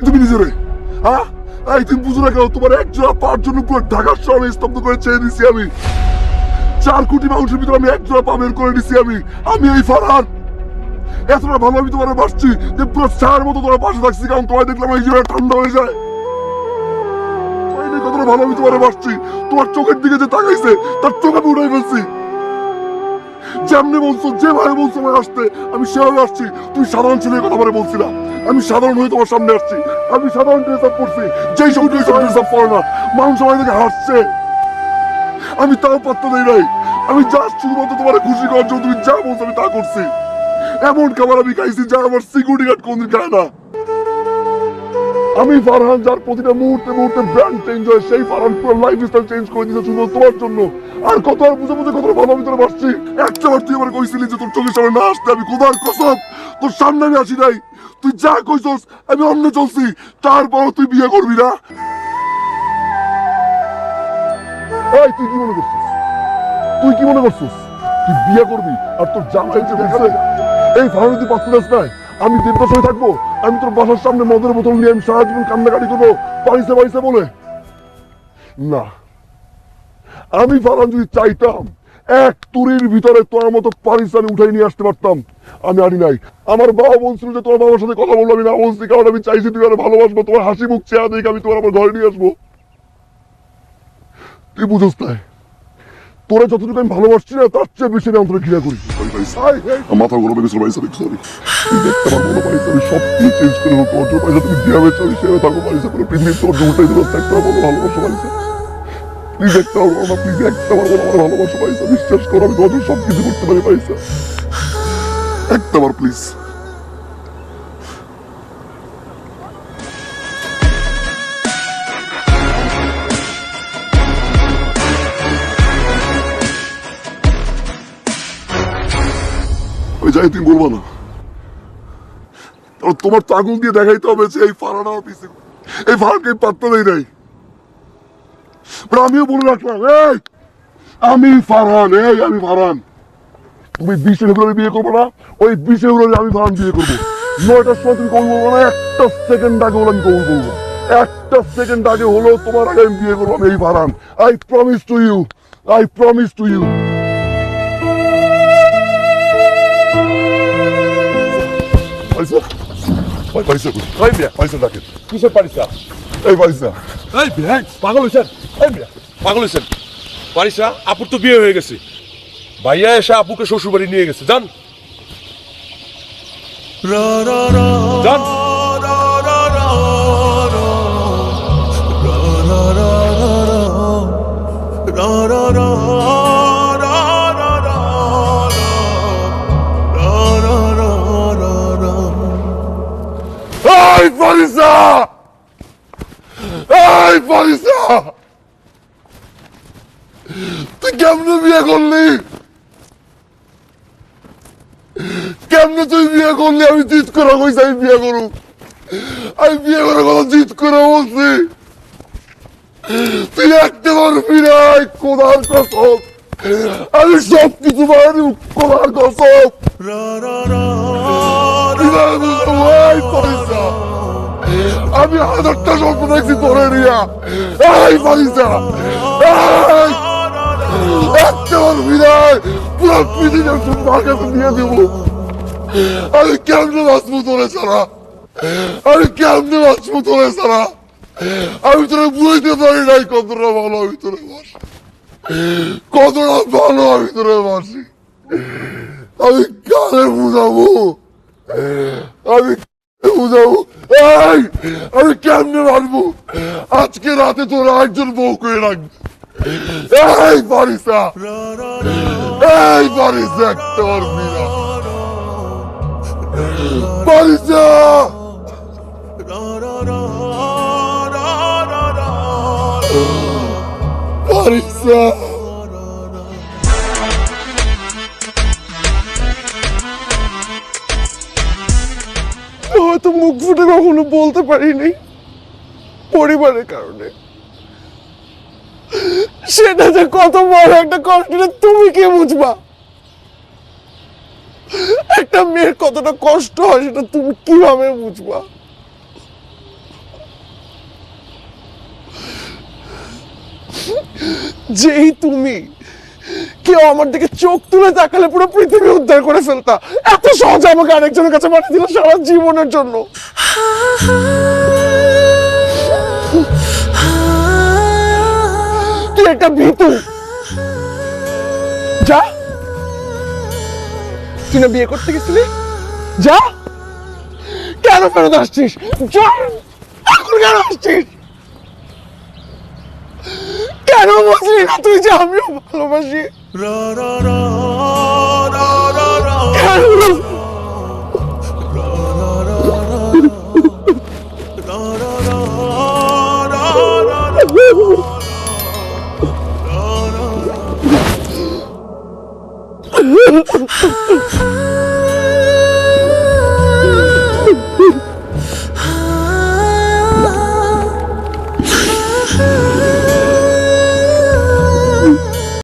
তুমি নিজেরে, হ্যাঁ? এই তুমি বুঝো না কেন? তোমার একজোড়া পার জন্য পুরো ঢাকার শহরে স্তব্ধ করে ছেড়ে দিছি আমি। 4 কোটি মানুষের ভিতরে আমি একজোড়া পা বের করে দিছি আমি এই ফারহান। এতটা ভালো আমি তোমার বাসছি যে পুরো ছায়ার মতো তোমার পাশে থাকছি, কারণ তোমায় দেখলাম এই জীবনে ঠান্ডা হয়ে যায়। কতটা ভালো আমি তোমার বাসছি, তোমার চোখের দিকে যে তাকাইছে তার চোখ আমি উঠাই ফেলছি। যেমনি বলছো, যেভাবে বলছো আমায় আসতে, আমি সেভাবে আসছি। তুমি সাধারণ ছেলে কথা বলে বলছিলাম, আমি সাধারণ হয়ে তোমার সামনে আসছি। আমি সাধারণ ড্রেস আপ করছি, যেই সব ড্রেস আপ করে না, মানুষ সবাই থেকে হাসছে, আমি তাও পাত্তা দেই নাই। আমি জাস্ট শুধুমাত্র তোমার খুশি করার জন্য তুমি যা বলছো আমি তা করছি। এমন খাবার আমি খাইছি যা আমার সিকিউরিটি গার্ড কোনদিন খায় না। আমি ফারহান, যার প্রতিটা মুহূর্তে মুহূর্তে ব্র্যান্ড চেঞ্জ হয়, সেই ফারহান পুরো লাইফ স্টাইল চেঞ্জ করে দিয়েছে শুধু তোমার জন্য। আর কত আর বুঝে বুঝে কত ভালো আমি তোর বাসছি। একটাবার তুই আমার কইছিলি যে তোর চোখের সামনে না আসতে, আমি খোদার কসম তোর সামনে আমি আসি নাই। তুই যা কইছস আমি অন্য চলছি, তারপরও তুই বিয়ে করবি না। এই তুই কি মনে করছিস? তুই কি মনে করছিস তুই বিয়ে করবি আর তোর জামাই যে দেখছে এই ফারহান তুই পাত্র দাস নাই? আমি দেবদাস হয়ে থাকবো? আমি তোর বাসার সামনে মদের বোতল নিয়ে আমি সারা জীবন কান্নাকাটি করবো পাইছে পাইছে বলে? না, আমি ফারহান যদি চাইতাম এক তুরির ভিতরে তোর মতো পারিস আমি উঠাই নিয়ে আসতে পারতাম। আমি আনি নাই। আমার বাবা বলছিল যে তোমার বাবার সাথে কথা বলবো, আমি না বলছি, কারণ আমি চাইছি তুমি আর ভালোবাসবো, তোমার হাসি মুখ চেহারা দেখে আমি তোমার আমার ঘরে নিয়ে আসবো। তুই বুঝোস তাই? তোরা যতটুকু আমি ভালোবাসছি না তার চেয়ে বেশি আমি অন্তরে ঘৃণা করি। মাথা গরম হয়ে গেছিল ভাই, সরি সরি। তুই দেখতে পারবো না ভাই, আমি সব কিছু চেঞ্জ করে হোক তোর জন্য পয়সা, তুমি যেভাবে চলি সেভাবে থাকবো পয়সা করে পৃথিবীর তোর উল্টাই দিল একটা বলো ভালোবাসো পয়সা। প্লিজ একটা পারবো না, প্লিজ একটা পারবো না, আমার ভালোবাসো পয়সা, বিশ্বাস করো আমি তোমার সব কিছু করতে পারি পয়সা, একটা বার প্লিজ। যাই তুমি বলবো না, তোমার তো আগুন দিয়ে দেখাইতে হবে যে এই ফারহান আমার পিছে, এই ফারহানকে পাত্তা দেয় নাই। আমিও বলে রাখলাম, এই আমি ফারহান, আমি ফারহান। তুমি 20 ফেব্রুয়ারি বিয়ে করবো না? ওই 20 ফেব্রুয়ারি আমি ফারহান বিয়ে করবো। 9টার সময় তুমি কবুল বলবো না, একটা সেকেন্ড আগে হলো আমি কবুল বলবো, একটা সেকেন্ড আগে হলো তোমার আগে আমি বিয়ে করবো। আমি এই Farhan, I promise to you, I promise to you. আপুর তো বিয়ে হয়ে গেছে, ভাইয়া এসে আপুকে শ্বশুর বাড়ি নিয়ে গেছে। যান যান। এই ফারিসা, এই ফারিসা, তুই কেমনে বিয়ে করলি? কেমনে তুই বিয়ে করলি? আমি জিদ করে কইছি আমি বিয়ে করু, আমি বিয়ে করার কথা জিদ করে বলছি, তুই একটা পারবি না। খোদার কসম আমি সব কিছু পারি, খোদার কসম। আমি 1000টা স্বপ্ন দেখছি তোরে নিয়া। এই ফারিসা, একটা পারবি না, পুরো পৃথিবীর তোমার কাছে দিয়ে দিব। আমি কেমনে বাঁচবো তোরে ছাড়া? আমি কেমনে বাঁচবো তোরে ছাড়া? আমি তোরা বুঝতে পারি নাই কতটা ভালো আমি তোরে বাসি, কতটা ভালো আমি তোরে বাসি। আমি কারে বুঝাবো, আমি বুঝাবো? আমি কেমনে মানবো? আজকে রাতে তোরা একজন বউ করে রাখবি। এই ফারিসা, এই ফারিসা, একটা পারবি না ফারিসা। ফারিসা হয়তো মুখ ফুটে কখনো বলতে পারিনি পরিবারের কারণে, সেটা যে কত বড় একটা কষ্ট তুমি কে বুঝবা? একটা মেয়ের কতটা কষ্ট হয় সেটা তুমি কিভাবে বুঝবা? যেই তুমি কেউ আমার দিকে চোখ তুলে তাকালে পুরো পৃথিবী উদ্ধার করে ফেলতা, এত সহজে আমাকে আরেকজনের কাছে পাঠিয়ে দিল সারা জীবনের জন্য। তুই একটা ভীতু, যা। তুই না বিয়ে করতে গেছিলি, যা। কেন ফেরত আসছিস? যা, এখন কেন আসছিস? কেন বুঝলি না তুই যে আমিও ভালোবাসি? কেন?